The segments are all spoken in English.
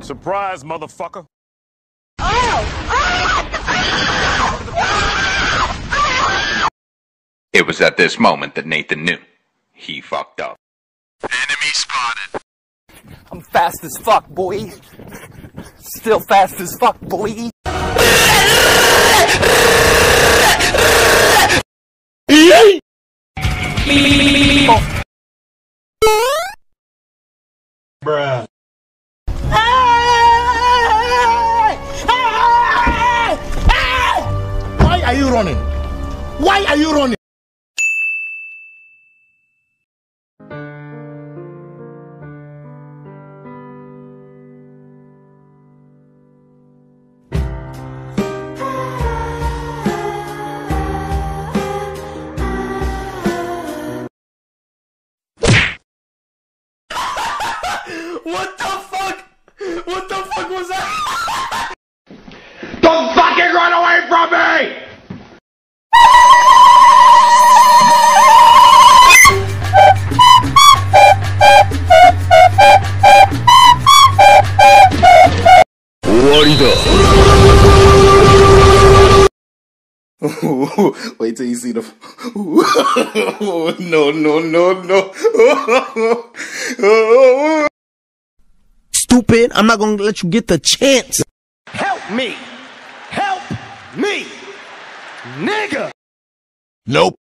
Surprise, motherfucker. It was at this moment that Nathan knew. He fucked up. Enemy spotted. I'm fast as fuck, boy. Still fast as fuck, boy. Bruh. Why are you running? Why are you running? What the fuck? What the fuck was that? Don't fucking run away from me! Wait till you see the. No, no, no, no. Stupid, I'm not gonna let you get the chance. Help me! Help me! Nigga! Nope.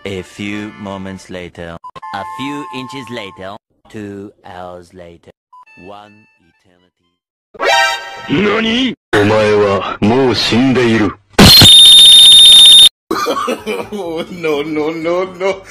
A few moments later, a few inches later, 2 hours later, 1 eternity. NANI?! お前はもう死んでいる。No, no, no, no.